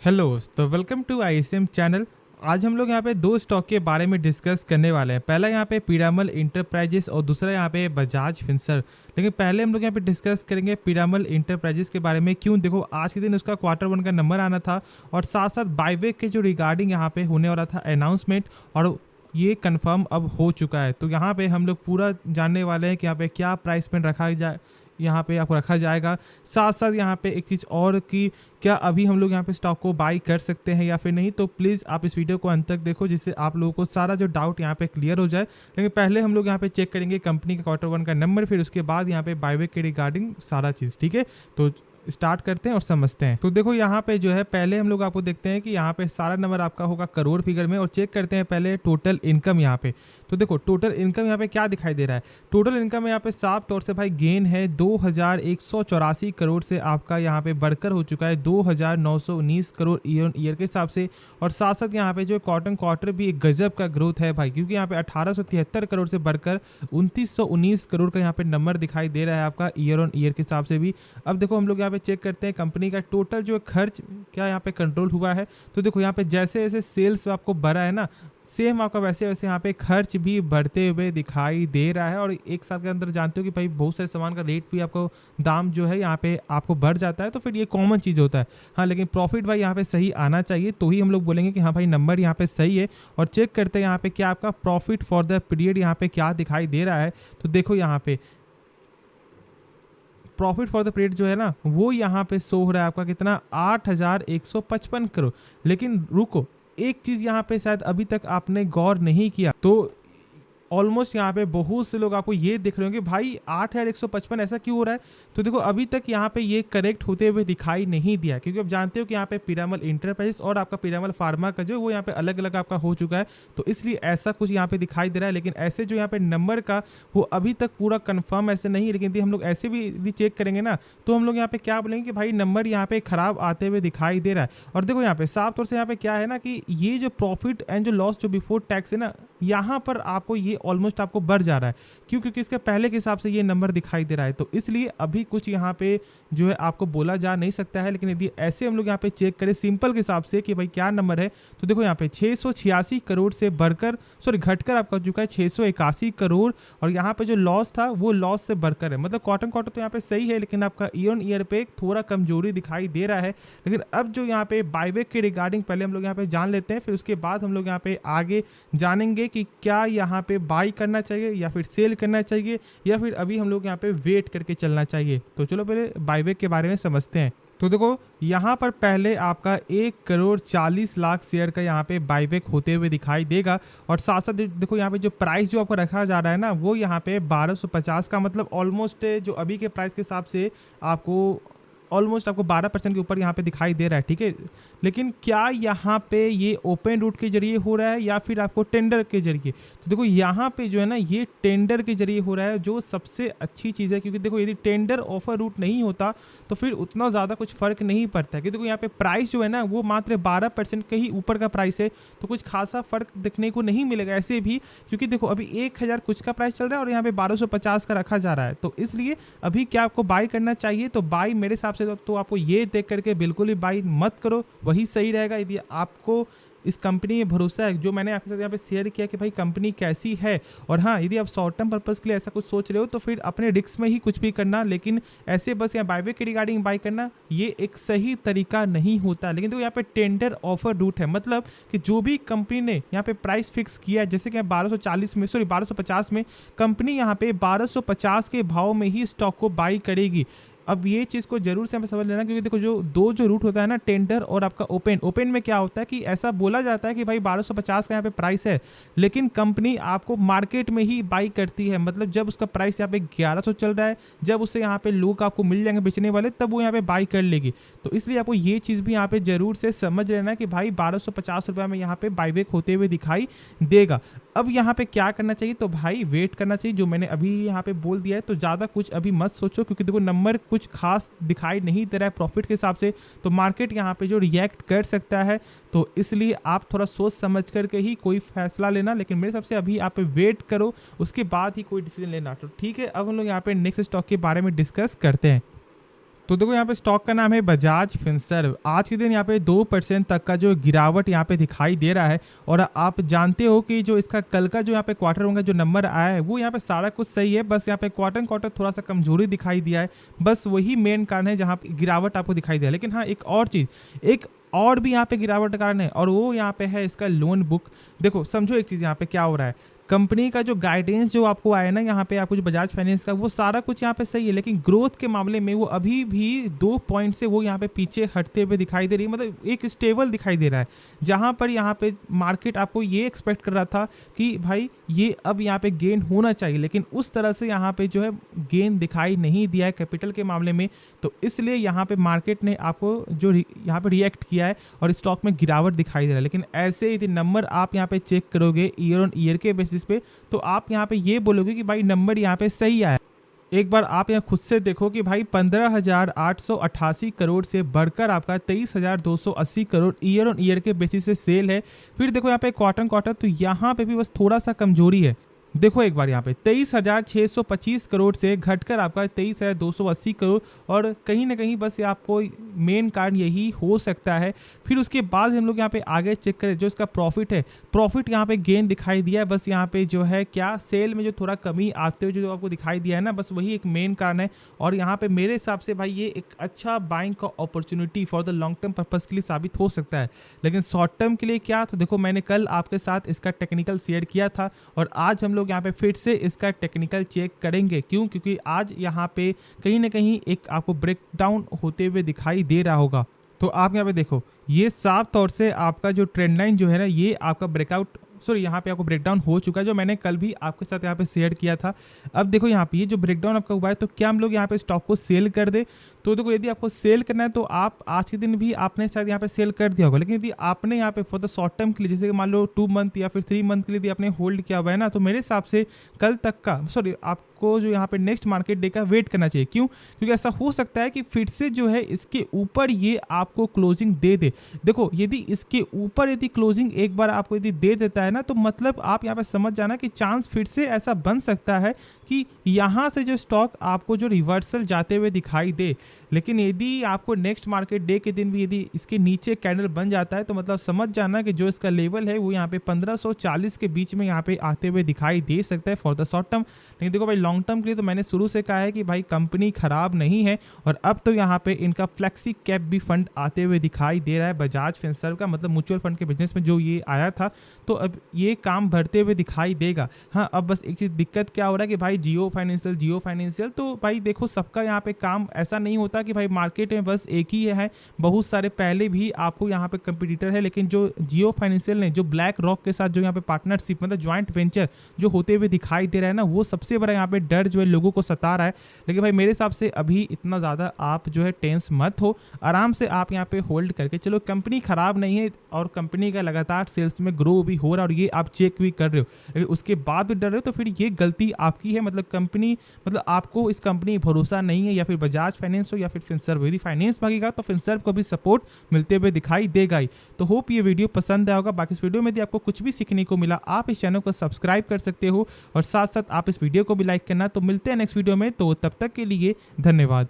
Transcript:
Hello, तो welcome to ISM channel. आज हम लोग यहाँ पे दो स्टॉक के बारे में डिस्कस करने वाले हैं। पहला यहाँ पे पीरामल इंटरप्राइजेस और दूसरा यहाँ पे बजाज फिंसर्व। लेकिन पहले हम लोग यहाँ पे डिस्कस करेंगे पीरामल इंटरप्राइजेस के बारे में। क्यों? देखो, आज के दिन उसका Q1 का नंबर आना था और साथ साथ बायबैक के जो रिगार्डिंग यहाँ पे होने वाला था अनाउंसमेंट, और ये कंफर्म अब हो चुका है। तो यहाँ पे हम लोग पूरा जानने वाले हैं कि यहाँ पे क्या प्राइस में रखा जाए, यहाँ पे आपको रखा जाएगा। साथ साथ यहाँ पे एक चीज़ और कि क्या अभी हम लोग यहाँ पे स्टॉक को बाई कर सकते हैं या फिर नहीं। तो प्लीज़ आप इस वीडियो को अंत तक देखो, जिससे आप लोगों को सारा जो डाउट यहाँ पे क्लियर हो जाए। लेकिन पहले हम लोग यहाँ पे चेक करेंगे कंपनी का Q1 का नंबर, फिर उसके बाद यहाँ पे बायबैक के रिगार्डिंग सारा चीज़। ठीक है, तो स्टार्ट करते हैं और समझते हैं। तो देखो, यहाँ पे जो है पहले हम लोग आपको देखते हैं कि यहाँ पे सारा नंबर आपका होगा करोड़ फिगर में, और चेक करते हैं पहले टोटल इनकम यहाँ पे। तो देखो, टोटल इनकम यहाँ पे क्या दिखाई दे रहा है। टोटल इनकम यहाँ पे साफ तौर से भाई गेन है 2184 करोड़ से आपका यहाँ पे बढ़कर हो चुका है 2919 करोड़ ईयर ऑन ईयर के हिसाब से। और साथ साथ यहाँ पे जो क्वार्टर भी एक गजब का ग्रोथ है भाई, क्योंकि यहाँ पे 1873 करोड़ से बढ़कर 2919 करोड़ का यहाँ पे नंबर दिखाई दे रहा है आपका ईयर ऑन ईयर के हिसाब से भी। अब देखो, हम लोग यहाँ पे चेक करते हैं कंपनी का टोटल जो खर्च क्या यहाँ पे कंट्रोल हुआ है। तो देखो, यहाँ पे जैसे जैसे सेल्स आपको बढ़ा है ना, सेम आपका वैसे वैसे यहाँ पे खर्च भी बढ़ते हुए दिखाई दे रहा है। और एक साल के अंदर जानते हो कि भाई बहुत सारे सामान का रेट भी आपको, दाम जो है यहाँ पे आपको बढ़ जाता है, तो फिर ये कॉमन चीज़ होता है। हाँ, लेकिन प्रॉफिट भाई यहाँ पे सही आना चाहिए, तो ही हम लोग बोलेंगे कि हाँ भाई नंबर यहाँ पे सही है। और चेक करते हैं यहाँ पे क्या आपका प्रॉफिट फॉर द पीरियड यहाँ पे क्या दिखाई दे रहा है। तो देखो, यहाँ पे प्रॉफिट फॉर द पीरियड जो है ना, वो यहाँ पे शो हो रहा है आपका कितना, 8155 करोड़। लेकिन रुको, एक चीज़ यहाँ पे शायद अभी तक आपने गौर नहीं किया। तो ऑलमोस्ट यहाँ पे बहुत से लोग आपको ये देख रहे होंगे भाई 8155 ऐसा क्यों हो रहा है। तो देखो, अभी तक यहाँ पे ये करेक्ट होते हुए दिखाई नहीं दिया, क्योंकि आप जानते हो कि यहाँ पे पीरामल इंटरप्राइज और आपका पीरामल फार्मा का जो वो यहाँ पे अलग अलग आपका हो चुका है, तो इसलिए ऐसा कुछ यहाँ पे दिखाई दे रहा है। लेकिन ऐसे जो यहाँ पे नंबर का वो अभी तक पूरा कन्फर्म ऐसे नहीं। लेकिन यदि हम लोग ऐसे भी यदि चेक करेंगे ना, तो हम लोग यहाँ पे क्या बोलेंगे कि भाई नंबर यहाँ पे खराब आते हुए दिखाई दे रहा है। और देखो, यहाँ पे साफ तौर से यहाँ पे क्या है ना कि ये जो प्रॉफिट एंड जो लॉस जो बिफोर टैक्स है ना, यहाँ पर आपको ये ऑलमोस्ट आपको बढ़ जा रहा है। क्यों? क्योंकि इसके पहले के हिसाब से ये नंबर दिखाई दे रहा है, तो इसलिए अभी कुछ यहाँ पे जो है आपको बोला जा नहीं सकता है। लेकिन यदि ऐसे हम लोग यहाँ पे चेक करें सिंपल के हिसाब से कि भाई क्या नंबर है, तो देखो यहाँ पे 686 करोड़ से बढ़कर, सॉरी घटकर आपका हो चुका है 681 करोड़। और यहाँ पे जो लॉस था वो लॉस से बढ़कर है, मतलब क्वार्टर तो यहाँ पे सही है, लेकिन आपका ईयर ऑन ईयर पे थोड़ा कमजोरी दिखाई दे रहा है। लेकिन अब जो यहाँ पे बायबैक के रिगार्डिंग पहले हम लोग यहाँ पे जान लेते हैं, फिर उसके बाद हम लोग यहाँ पे आगे जानेंगे कि क्या यहाँ पे बाई करना चाहिए या फिर सेल करना चाहिए, या फिर अभी हम लोग यहाँ पे वेट करके चलना चाहिए। तो चलो पहले बायबैक के बारे में समझते हैं। तो देखो, यहाँ पर पहले आपका 1,40,00,000 शेयर का यहाँ पे बायबैक होते हुए दिखाई देगा। और साथ साथ देखो, यहाँ पे जो प्राइस जो आपको रखा जा रहा है ना, वो यहाँ पे 1250 का, मतलब ऑलमोस्ट जो अभी के प्राइस के हिसाब से आपको ऑलमोस्ट आपको 12% के ऊपर यहाँ पे दिखाई दे रहा है। ठीक है, लेकिन क्या यहाँ पे ये ओपन रूट के जरिए हो रहा है या फिर आपको टेंडर के जरिए? तो देखो, यहाँ पे जो है ना, ये टेंडर के जरिए हो रहा है, जो सबसे अच्छी चीज़ है। क्योंकि देखो, यदि टेंडर ऑफर रूट नहीं होता तो फिर उतना ज़्यादा कुछ फर्क नहीं पड़ता है। क्योंकि देखो, यहाँ पे प्राइस जो है ना, वो मात्र 12% के ही ऊपर का प्राइस है, तो कुछ खासा फर्क देखने को नहीं मिलेगा ऐसे भी। क्योंकि देखो, अभी 1000 कुछ का प्राइस चल रहा है और यहाँ पे 1250 का रखा जा रहा है। तो इसलिए अभी क्या आपको बाई करना चाहिए? तो बाई मेरे हिसाब से तो आपको ये देख करके बिल्कुल ही बाई मत करो, वही सही रहेगा। यदि आपको इस कंपनी में भरोसा है, जो मैंने आपके साथ यहाँ पे शेयर किया कि भाई कंपनी कैसी है। और हाँ, यदि आप शॉर्ट टर्म पर्पस के लिए ऐसा कुछ सोच रहे हो, तो फिर अपने रिस्क में ही कुछ भी करना। लेकिन ऐसे बस यहाँ बायबैक के रिगार्डिंग बाई करना, ये एक सही तरीका नहीं होता। लेकिन देखो, यहाँ पे टेंडर ऑफर रूट है, मतलब कि जो भी कंपनी ने यहाँ पे प्राइस फिक्स किया है, जैसे कि 1240 में, सॉरी 1250 में, कंपनी यहाँ पे 1250 के भाव में ही स्टॉक को बाई करेगी। अब ये चीज़ को जरूर से हमें समझ लेना, क्योंकि देखो, जो रूट होता है ना, टेंडर और आपका ओपन में क्या होता है कि ऐसा बोला जाता है कि भाई 1250 का यहाँ पे प्राइस है, लेकिन कंपनी आपको मार्केट में ही बाई करती है। मतलब जब उसका प्राइस यहाँ पे 1100 चल रहा है, जब उससे यहाँ पे लोग आपको मिल जाएंगे बेचने वाले, तब वो यहाँ पे बाई कर लेगी। तो इसलिए आपको ये चीज़ भी यहाँ पे जरूर से समझ लेना कि भाई 1250 रुपये में यहाँ पे बाईबैक होते हुए दिखाई देगा। अब यहाँ पे क्या करना चाहिए? तो भाई वेट करना चाहिए, जो मैंने अभी यहाँ पे बोल दिया है। तो ज़्यादा कुछ अभी मत सोचो, क्योंकि देखो नंबर कुछ खास दिखाई नहीं दे रहा है प्रॉफिट के हिसाब से, तो मार्केट यहाँ पे जो रिएक्ट कर सकता है। तो इसलिए आप थोड़ा सोच समझ करके ही कोई फैसला लेना। लेकिन मेरे हिसाब से अभी आप वेट करो, उसके बाद ही कोई डिसीजन लेना। तो ठीक है, अब हम लोग यहाँ पे नेक्स्ट स्टॉक के बारे में डिस्कस करते हैं। तो देखो यहाँ पे स्टॉक का नाम है बजाज फिनसर्व। आज के दिन यहाँ पे 2% तक का जो गिरावट यहाँ पे दिखाई दे रहा है। और आप जानते हो कि जो इसका कल का जो यहाँ पे क्वार्टर होगा जो नंबर आया है वो यहाँ पे सारा कुछ सही है, बस यहाँ पे क्वार्टर थोड़ा सा कमजोरी दिखाई दिया है, बस वही मेन कारण है जहाँ पे गिरावट आपको दिखाई दिया। लेकिन हाँ, एक और चीज़, एक और भी यहाँ पे गिरावट का कारण है, और वो यहाँ पे है इसका लोन बुक। देखो समझो एक चीज़ यहाँ पे क्या हो रहा है, कंपनी का जो गाइडेंस जो आपको आया ना यहाँ पे आपको जो बजाज फाइनेंस का, वो सारा कुछ यहाँ पे सही है, लेकिन ग्रोथ के मामले में वो अभी भी 2 पॉइंट से वो यहाँ पे पीछे हटते हुए दिखाई दे रही है। मतलब एक स्टेबल दिखाई दे रहा है, जहाँ पर यहाँ पे मार्केट आपको ये एक्सपेक्ट कर रहा था कि भाई ये अब यहाँ पे गेन होना चाहिए, लेकिन उस तरह से यहाँ पे जो है गेन दिखाई नहीं दिया है कैपिटल के मामले में। तो इसलिए यहाँ पे मार्केट ने आपको जो यहाँ पे रिएक्ट किया है और स्टॉक में गिरावट दिखाई दे रहा है। लेकिन ऐसे यदि नंबर आप यहाँ पे चेक करोगे ईयर ऑन ईयर के बेसिस पे, तो आप यहाँ पे ये बोलोगे कि भाई नंबर यहाँ पे सही आया। एक बार आप यहाँ खुद से देखो कि भाई 15,888 करोड़ से बढ़कर आपका 23,280 करोड़ ईयर ऑन ईयर के बेसिस से सेल है। फिर देखो यहाँ पे क्वार्टर तो यहाँ पे भी बस थोड़ा सा कमजोरी है। देखो एक बार यहाँ पे 23,625 करोड़ से घटकर आपका 23,280 करोड़, और कहीं ना कहीं बस ये आपको मेन कारण यही हो सकता है। फिर उसके बाद हम लोग यहाँ पे आगे चेक करें जो इसका प्रॉफिट है, प्रॉफिट यहाँ पे गेन दिखाई दिया है, बस यहाँ पे जो है क्या सेल में जो थोड़ा कमी आते हुए जो आपको दिखाई दिया है ना, बस वही एक मेन कारण है। और यहाँ पे मेरे हिसाब से भाई ये एक अच्छा बाइंग का opportunity for the long term purpose के लिए साबित हो सकता है। लेकिन शॉर्ट टर्म के लिए क्या, तो देखो मैंने कल आपके साथ इसका टेक्निकल शेयर किया था, और आज हम लोग यहाँ पे फिर से इसका टेक्निकल चेक करेंगे। क्यों? क्योंकि आज यहाँ पे कहीं ना कहीं एक आपको ब्रेकडाउन होते हुए दिखाई दे रहा होगा। तो आप यहाँ पे देखो ये साफ तौर से आपका जो ट्रेंड लाइन जो है ना, ये आपका ब्रेकआउट यहाँ पे आपको ब्रेकडाउन हो चुका है, जो मैंने कल भी आपके साथ यहाँ पे शेयर किया था। अब देखो यहाँ पे ये जो ब्रेकडाउन आपका हुआ है, तो क्या हम लोग यहाँ पे स्टॉक को सेल कर दे? तो देखो यदि आपको सेल करना है तो आप आज के दिन भी आपने शायद यहाँ पे सेल कर दिया होगा, लेकिन यदि आपने यहाँ पे फॉर द शॉर्ट टर्म के लिए, जैसे मान लो 2 मंथ या फिर 3 मंथ के लिए यदि आपने होल्ड किया हुआ है ना, तो मेरे हिसाब से कल तक का आपको जो यहाँ पे नेक्स्ट मार्केट डे का वेट करना चाहिए। क्यों? क्योंकि ऐसा हो सकता है कि फिर से जो है इसके ऊपर ये आपको क्लोजिंग दे दे। देखो यदि इसके ऊपर यदि क्लोजिंग एक बार आपको यदि दे देता है ना, तो मतलब आप यहाँ पे समझ जाना कि चांस फिर से ऐसा बन सकता है कि यहाँ से जो स्टॉक आपको जो रिवर्सल जाते हुए दिखाई दे। लेकिन यदि आपको नेक्स्ट मार्केट डे के दिन भी यदि इसके नीचे कैंडल बन जाता है, तो मतलब समझ जाना कि जो इसका लेवल है वो यहाँ पे 1540 के बीच में यहाँ पे आते हुए दिखाई दे सकता है फॉर द शॉर्ट टर्म। लेकिन देखो भाई लॉन्ग टर्म के लिए तो मैंने शुरू से कहा है कि भाई कंपनी खराब नहीं है, और अब तो यहाँ पे इनका फ्लेक्सी कैप भी फंड आते हुए दिखाई दे रहा है बजाज फिनसर्व का, मतलब म्यूचुअल फंड के बिजनेस में जो ये आया था, तो अब ये काम भरते हुए दिखाई देगा। हाँ, अब बस एक चीज़ दिक्कत क्या हो रहा है कि भाई जियो फाइनेंशियल, तो भाई देखो सबका यहाँ पे काम ऐसा नहीं होता कि भाई मार्केट में बस एक ही है, बहुत सारे पहले भी आपको यहाँ पे कंपटीटर है। लेकिन जो जियो फाइनेंशियल ने जो ब्लैक रॉक के साथ जो यहाँ पे पार्टनरशिप मतलब ज्वाइंट वेंचर जो होते हुए दिखाई दे रहा है ना, वो सबसे बड़ा यहाँ पे डर जो है लोगों को सता रहा है। लेकिन भाई मेरे हिसाब से अभी इतना ज़्यादा आप जो है टेंस मत हो, आराम से आप यहाँ पे होल्ड करके चलो। कंपनी खराब नहीं है और कंपनी का लगातार सेल्स में ग्रो भी हो रहा है, और ये आप चेक भी कर रहे हो, लेकिन उसके बाद भी डर रहे हो, तो फिर ये गलती आपकी है। मतलब कंपनी मतलब आपको इस कंपनी भरोसा नहीं है, या फिर बजाज फाइनेंस हो या फिर फिनसर्व, यदि फाइनेंस भागेगा तो फिनसर्व को भी सपोर्ट मिलते हुए दिखाई देगा ही। तो होप ये वीडियो पसंद आया होगा। बाकी इस वीडियो में यदि आपको कुछ भी सीखने को मिला, आप इस चैनल को सब्सक्राइब कर सकते हो, और साथ साथ आप इस वीडियो को भी लाइक करना। तो मिलते हैं नेक्स्ट वीडियो में, तो तब तक के लिए धन्यवाद।